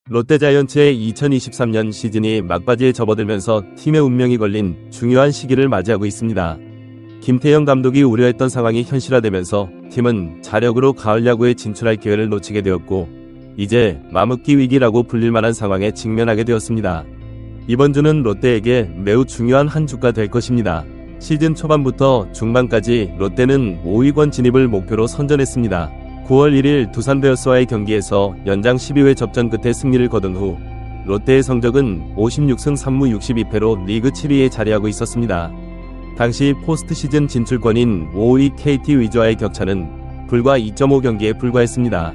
롯데자이언츠의 2023년 시즌이 막바지에 접어들면서 팀의 운명이 걸린 중요한 시기를 맞이하고 있습니다. 김태형 감독이 우려했던 상황이 현실화되면서 팀은 자력으로 가을 야구에 진출할 기회를 놓치게 되었고 이제 마묵기 위기라고 불릴 만한 상황에 직면하게 되었습니다. 이번 주는 롯데에게 매우 중요한 한 주가 될 것입니다. 시즌 초반부터 중반까지 롯데는 5위권 진입을 목표로 선전했습니다. 9월 1일 두산 베어스와의 경기에서 연장 12회 접전 끝에 승리를 거둔 후 롯데의 성적은 56승 3무 62패로 리그 7위에 자리하고 있었습니다. 당시 포스트 시즌 진출권인 5위 KT 위즈와의 격차는 불과 2.5경기에 불과했습니다.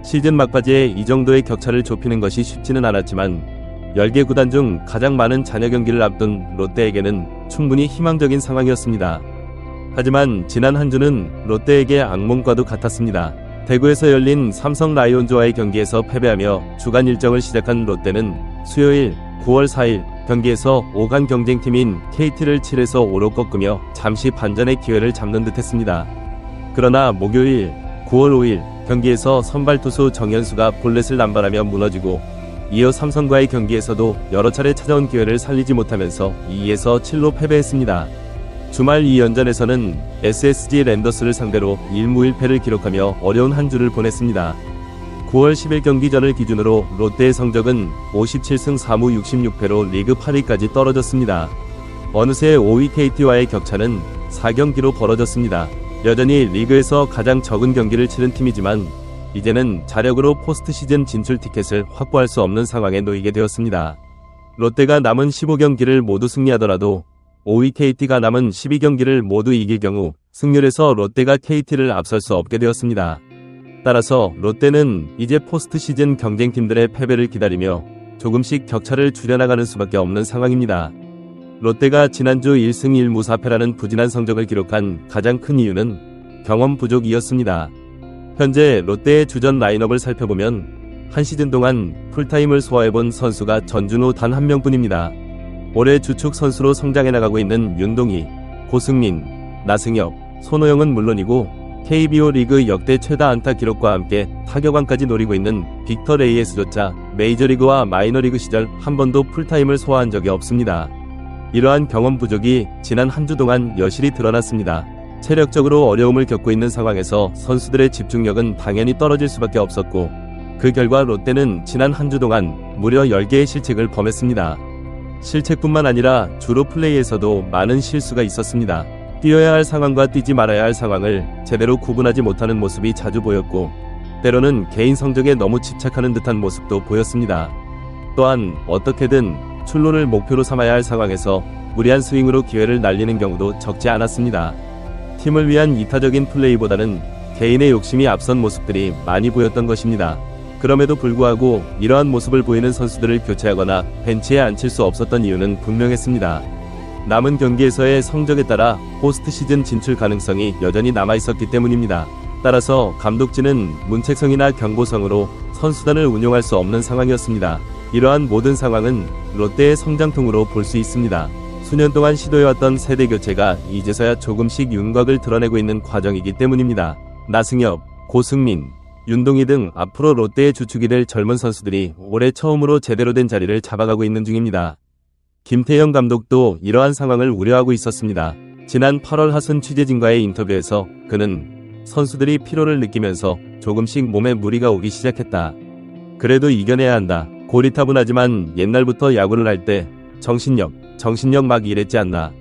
시즌 막바지에 이 정도의 격차를 좁히는 것이 쉽지는 않았지만 10개 구단 중 가장 많은 잔여 경기를 앞둔 롯데에게는 충분히 희망적인 상황이었습니다. 하지만 지난 한 주는 롯데에게 악몽과도 같았습니다. 대구에서 열린 삼성 라이온즈와의 경기에서 패배하며 주간 일정을 시작한 롯데는 수요일 9월 4일 경기에서 5강 경쟁팀인 KT를 7에서 5로 꺾으며 잠시 반전의 기회를 잡는 듯 했습니다. 그러나 목요일 9월 5일 경기에서 선발 투수 정현수가 볼넷을 남발하며 무너지고 이어 삼성과의 경기에서도 여러 차례 찾아온 기회를 살리지 못하면서 2에서 7로 패배했습니다. 주말 2연전에서는 SSG 랜더스를 상대로 1무 1패를 기록하며 어려운 한 주를 보냈습니다. 9월 10일 경기전을 기준으로 롯데의 성적은 57승 4무 66패로 리그 8위까지 떨어졌습니다. 어느새 5위 KT와의 격차는 4경기로 벌어졌습니다. 여전히 리그에서 가장 적은 경기를 치른 팀이지만 이제는 자력으로 포스트 시즌 진출 티켓을 확보할 수 없는 상황에 놓이게 되었습니다. 롯데가 남은 15경기를 모두 승리하더라도 5위 KT가 남은 12경기를 모두 이길 경우 승률에서 롯데가 KT를 앞설 수 없게 되었습니다. 따라서 롯데는 이제 포스트 시즌 경쟁팀들의 패배를 기다리며 조금씩 격차를 줄여나가는 수밖에 없는 상황입니다. 롯데가 지난주 1승 1무 4패라는 부진한 성적을 기록한 가장 큰 이유는 경험 부족이었습니다. 현재 롯데의 주전 라인업을 살펴보면 한 시즌 동안 풀타임을 소화해본 선수가 전준우 단 한 명뿐입니다. 올해 주축 선수로 성장해 나가고 있는 윤동희, 고승민, 나승엽, 손호영은 물론이고 KBO 리그 역대 최다 안타 기록과 함께 타격왕까지 노리고 있는 빅터 레이에스조차 메이저리그와 마이너리그 시절 한 번도 풀타임을 소화한 적이 없습니다. 이러한 경험 부족이 지난 한 주 동안 여실히 드러났습니다. 체력적으로 어려움을 겪고 있는 상황에서 선수들의 집중력은 당연히 떨어질 수밖에 없었고 그 결과 롯데는 지난 한 주 동안 무려 10개의 실책을 범했습니다. 실책뿐만 아니라 주로 플레이에서도 많은 실수가 있었습니다. 뛰어야 할 상황과 뛰지 말아야 할 상황을 제대로 구분하지 못하는 모습이 자주 보였고 때로는 개인 성적에 너무 집착하는 듯한 모습도 보였습니다. 또한 어떻게든 출루를 목표로 삼아야 할 상황에서 무리한 스윙으로 기회를 날리는 경우도 적지 않았습니다. 팀을 위한 이타적인 플레이보다는 개인의 욕심이 앞선 모습들이 많이 보였던 것입니다. 그럼에도 불구하고 이러한 모습을 보이는 선수들을 교체하거나 벤치에 앉힐 수 없었던 이유는 분명했습니다. 남은 경기에서의 성적에 따라 포스트 시즌 진출 가능성이 여전히 남아있었기 때문입니다. 따라서 감독진은 문책성이나 경고성으로 선수단을 운용할 수 없는 상황이었습니다. 이러한 모든 상황은 롯데의 성장통으로 볼 수 있습니다. 수년 동안 시도해왔던 세대 교체가 이제서야 조금씩 윤곽을 드러내고 있는 과정이기 때문입니다. 나승엽, 고승민, 윤동희 등 앞으로 롯데의 주축이 될 젊은 선수들이 올해 처음으로 제대로 된 자리를 잡아가고 있는 중입니다. 김태형 감독도 이러한 상황을 우려하고 있었습니다. 지난 8월 하순 취재진과의 인터뷰에서 그는 선수들이 피로를 느끼면서 조금씩 몸에 무리가 오기 시작했다. 그래도 이겨내야 한다. 고리타분하지만 옛날부터 야구를 할 때 정신력 막 이랬지 않나.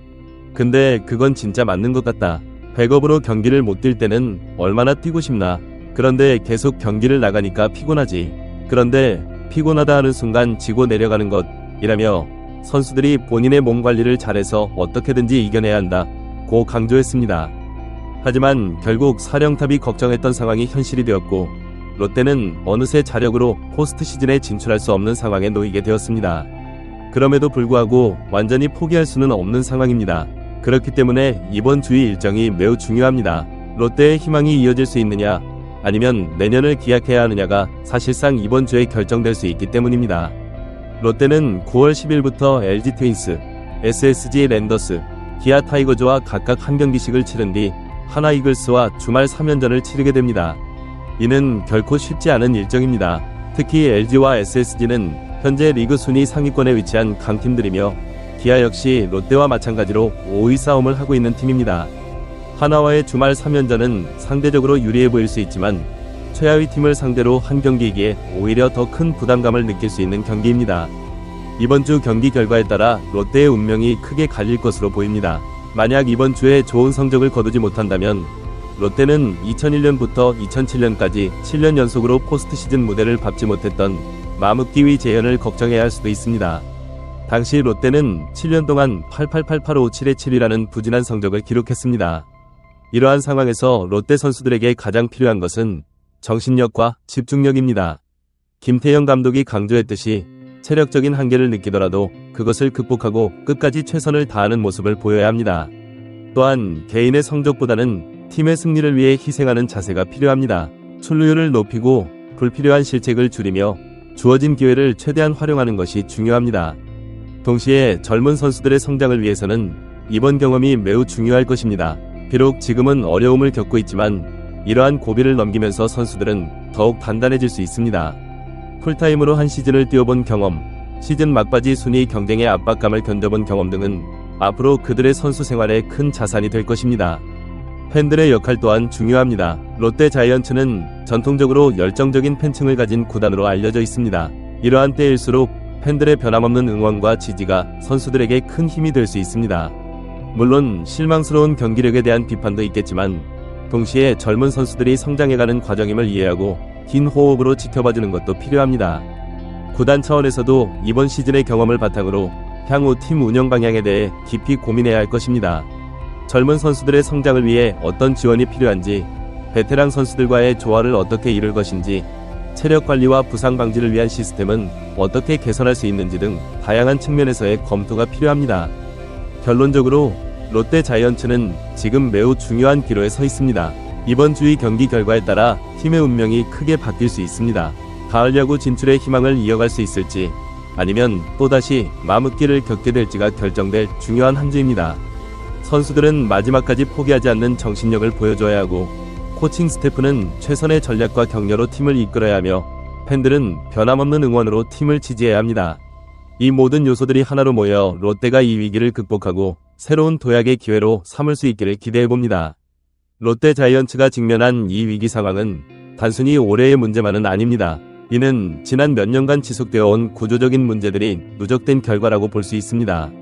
근데 그건 진짜 맞는 것 같다. 백업으로 경기를 못 뛸 때는 얼마나 뛰고 싶나. 그런데 계속 경기를 나가니까 피곤하지. 그런데 피곤하다 하는 순간 지고 내려가는 것이라며 선수들이 본인의 몸 관리를 잘해서 어떻게든지 이겨내야 한다 고 강조했습니다. 하지만 결국 사령탑이 걱정했던 상황이 현실이 되었고 롯데는 어느새 자력으로 포스트 시즌에 진출할 수 없는 상황에 놓이게 되었습니다. 그럼에도 불구하고 완전히 포기할 수는 없는 상황입니다. 그렇기 때문에 이번 주의 일정이 매우 중요합니다. 롯데의 희망이 이어질 수 있느냐 아니면 내년을 기약해야 하느냐가 사실상 이번 주에 결정될 수 있기 때문입니다. 롯데는 9월 10일부터 LG 트윈스, SSG 랜더스, 기아 타이거즈와 각각 한 경기씩을 치른 뒤 하나 이글스와 주말 3연전을 치르게 됩니다. 이는 결코 쉽지 않은 일정입니다. 특히 LG와 SSG는 현재 리그 순위 상위권에 위치한 강팀들이며 기아 역시 롯데와 마찬가지로 5위 싸움을 하고 있는 팀입니다. 하나와의 주말 3연전은 상대적으로 유리해 보일 수 있지만 최하위 팀을 상대로 한 경기이기에 오히려 더 큰 부담감을 느낄 수 있는 경기입니다. 이번 주 경기 결과에 따라 롯데의 운명이 크게 갈릴 것으로 보입니다. 만약 이번 주에 좋은 성적을 거두지 못한다면 롯데는 2001년부터 2007년까지 7년 연속으로 포스트 시즌 무대를 밟지 못했던 마묵기위 재현을 걱정해야 할 수도 있습니다. 당시 롯데는 7년 동안 888857-7이라는 부진한 성적을 기록했습니다. 이러한 상황에서 롯데 선수들에게 가장 필요한 것은 정신력과 집중력입니다. 김태형 감독이 강조했듯이 체력적인 한계를 느끼더라도 그것을 극복하고 끝까지 최선을 다하는 모습을 보여야 합니다. 또한 개인의 성적보다는 팀의 승리를 위해 희생하는 자세가 필요합니다. 출루율을 높이고 불필요한 실책을 줄이며 주어진 기회를 최대한 활용하는 것이 중요합니다. 동시에 젊은 선수들의 성장을 위해서는 이번 경험이 매우 중요할 것입니다. 비록 지금은 어려움을 겪고 있지만 이러한 고비를 넘기면서 선수들은 더욱 단단해질 수 있습니다. 풀타임으로 한 시즌을 뛰어본 경험, 시즌 막바지 순위 경쟁의 압박감을 견뎌본 경험 등은 앞으로 그들의 선수 생활에 큰 자산이 될 것입니다. 팬들의 역할 또한 중요합니다. 롯데 자이언츠는 전통적으로 열정적인 팬층을 가진 구단으로 알려져 있습니다. 이러한 때일수록 팬들의 변함없는 응원과 지지가 선수들에게 큰 힘이 될 수 있습니다. 물론 실망스러운 경기력에 대한 비판도 있겠지만 동시에 젊은 선수들이 성장해가는 과정임을 이해하고 긴 호흡으로 지켜봐주는 것도 필요합니다. 구단 차원에서도 이번 시즌의 경험을 바탕으로 향후 팀 운영 방향에 대해 깊이 고민해야 할 것입니다. 젊은 선수들의 성장을 위해 어떤 지원이 필요한지, 베테랑 선수들과의 조화를 어떻게 이룰 것인지, 체력 관리와 부상 방지를 위한 시스템은 어떻게 개선할 수 있는지 등 다양한 측면에서의 검토가 필요합니다. 결론적으로 롯데 자이언츠는 지금 매우 중요한 기로에 서 있습니다. 이번 주의 경기 결과에 따라 팀의 운명이 크게 바뀔 수 있습니다. 가을 야구 진출의 희망을 이어갈 수 있을지 아니면 또다시 마묵기를 겪게 될지가 결정될 중요한 한 주입니다. 선수들은 마지막까지 포기하지 않는 정신력을 보여줘야 하고 코칭 스태프는 최선의 전략과 격려로 팀을 이끌어야 하며 팬들은 변함없는 응원으로 팀을 지지해야 합니다. 이 모든 요소들이 하나로 모여 롯데가 이 위기를 극복하고 새로운 도약의 기회로 삼을 수 있기를 기대해봅니다. 롯데 자이언츠가 직면한 이 위기 상황은 단순히 올해의 문제만은 아닙니다. 이는 지난 몇 년간 지속되어 온 구조적인 문제들이 누적된 결과라고 볼 수 있습니다.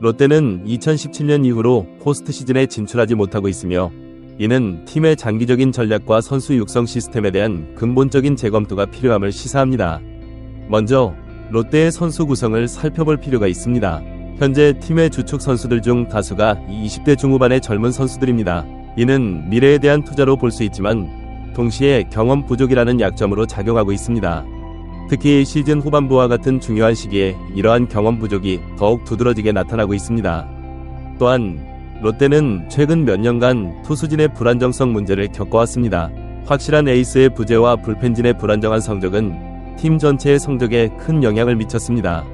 롯데는 2017년 이후로 포스트 시즌에 진출하지 못하고 있으며 이는 팀의 장기적인 전략과 선수 육성 시스템에 대한 근본적인 재검토가 필요함을 시사합니다. 먼저 롯데의 선수 구성을 살펴볼 필요가 있습니다. 현재 팀의 주축 선수들 중 다수가 20대 중후반의 젊은 선수들입니다. 이는 미래에 대한 투자로 볼 수 있지만 동시에 경험 부족이라는 약점으로 작용하고 있습니다. 특히 시즌 후반부와 같은 중요한 시기에 이러한 경험 부족이 더욱 두드러지게 나타나고 있습니다. 또한 롯데는 최근 몇 년간 투수진의 불안정성 문제를 겪어왔습니다. 확실한 에이스의 부재와 불펜진의 불안정한 성적은 팀 전체의 성적에 큰 영향을 미쳤습니다.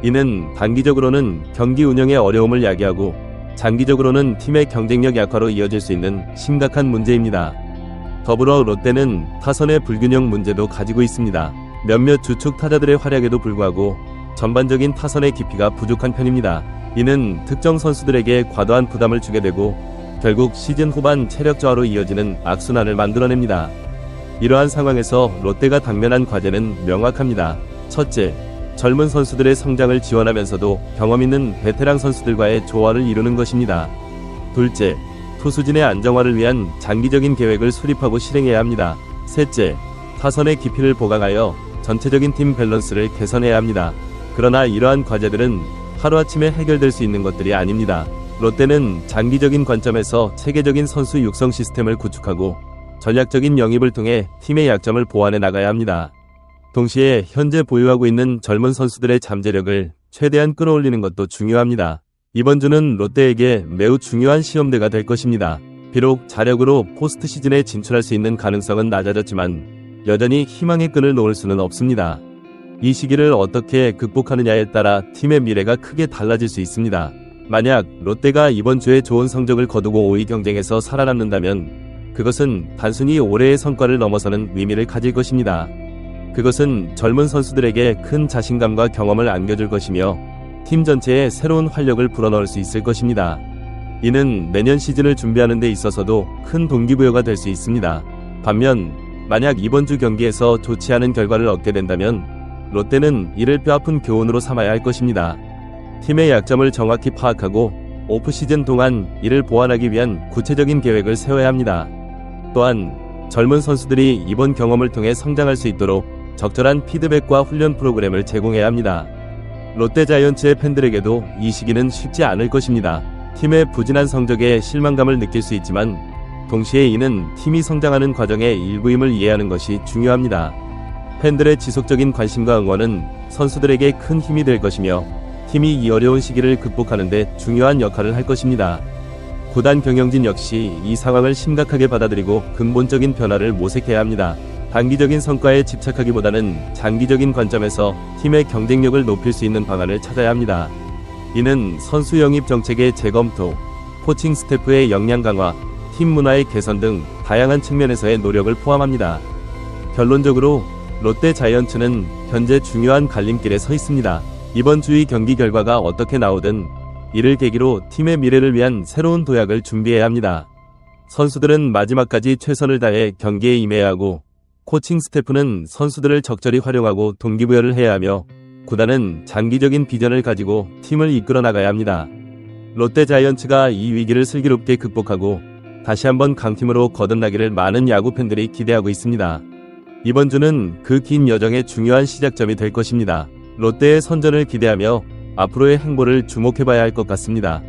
이는 단기적으로는 경기 운영의 어려움을 야기하고 장기적으로는 팀의 경쟁력 약화로 이어질 수 있는 심각한 문제입니다. 더불어 롯데는 타선의 불균형 문제도 가지고 있습니다. 몇몇 주축 타자들의 활약에도 불구하고 전반적인 타선의 깊이가 부족한 편입니다. 이는 특정 선수들에게 과도한 부담을 주게 되고 결국 시즌 후반 체력 저하로 이어지는 악순환을 만들어냅니다. 이러한 상황에서 롯데가 당면한 과제는 명확합니다. 첫째, 젊은 선수들의 성장을 지원하면서도 경험 있는 베테랑 선수들과의 조화를 이루는 것입니다. 둘째, 투수진의 안정화를 위한 장기적인 계획을 수립하고 실행해야 합니다. 셋째, 타선의 깊이를 보강하여 전체적인 팀 밸런스를 개선해야 합니다. 그러나 이러한 과제들은 하루아침에 해결될 수 있는 것들이 아닙니다. 롯데는 장기적인 관점에서 체계적인 선수 육성 시스템을 구축하고 전략적인 영입을 통해 팀의 약점을 보완해 나가야 합니다. 동시에 현재 보유하고 있는 젊은 선수들의 잠재력을 최대한 끌어올리는 것도 중요합니다. 이번 주는 롯데에게 매우 중요한 시험대가 될 것입니다. 비록 자력으로 포스트 시즌에 진출할 수 있는 가능성은 낮아졌지만 여전히 희망의 끈을 놓을 수는 없습니다. 이 시기를 어떻게 극복하느냐에 따라 팀의 미래가 크게 달라질 수 있습니다. 만약 롯데가 이번 주에 좋은 성적을 거두고 5위 경쟁에서 살아남는다면 그것은 단순히 올해의 성과를 넘어서는 의미를 가질 것입니다. 그것은 젊은 선수들에게 큰 자신감과 경험을 안겨줄 것이며 팀 전체에 새로운 활력을 불어넣을 수 있을 것입니다. 이는 내년 시즌을 준비하는 데 있어서도 큰 동기부여가 될 수 있습니다. 반면 만약 이번 주 경기에서 좋지 않은 결과를 얻게 된다면 롯데는 이를 뼈아픈 교훈으로 삼아야 할 것입니다. 팀의 약점을 정확히 파악하고 오프시즌 동안 이를 보완하기 위한 구체적인 계획을 세워야 합니다. 또한 젊은 선수들이 이번 경험을 통해 성장할 수 있도록 적절한 피드백과 훈련 프로그램을 제공해야 합니다. 롯데 자이언츠의 팬들에게도 이 시기는 쉽지 않을 것입니다. 팀의 부진한 성적에 실망감을 느낄 수 있지만 동시에 이는 팀이 성장하는 과정의 일부임을 이해하는 것이 중요합니다. 팬들의 지속적인 관심과 응원은 선수들에게 큰 힘이 될 것이며 팀이 이 어려운 시기를 극복하는 데 중요한 역할을 할 것입니다. 구단 경영진 역시 이 상황을 심각하게 받아들이고 근본적인 변화를 모색해야 합니다. 단기적인 성과에 집착하기보다는 장기적인 관점에서 팀의 경쟁력을 높일 수 있는 방안을 찾아야 합니다. 이는 선수 영입 정책의 재검토, 코칭 스태프의 역량 강화, 팀 문화의 개선 등 다양한 측면에서의 노력을 포함합니다. 결론적으로 롯데 자이언츠는 현재 중요한 갈림길에 서 있습니다. 이번 주의 경기 결과가 어떻게 나오든 이를 계기로 팀의 미래를 위한 새로운 도약을 준비해야 합니다. 선수들은 마지막까지 최선을 다해 경기에 임해야 하고 코칭 스태프는 선수들을 적절히 활용하고 동기부여를 해야 하며 구단은 장기적인 비전을 가지고 팀을 이끌어 나가야 합니다. 롯데 자이언츠가 이 위기를 슬기롭게 극복하고 다시 한번 강팀으로 거듭나기를 많은 야구 팬들이 기대하고 있습니다. 이번 주는 그 긴 여정의 중요한 시작점이 될 것입니다. 롯데의 선전을 기대하며 앞으로의 행보를 주목해봐야 할 것 같습니다.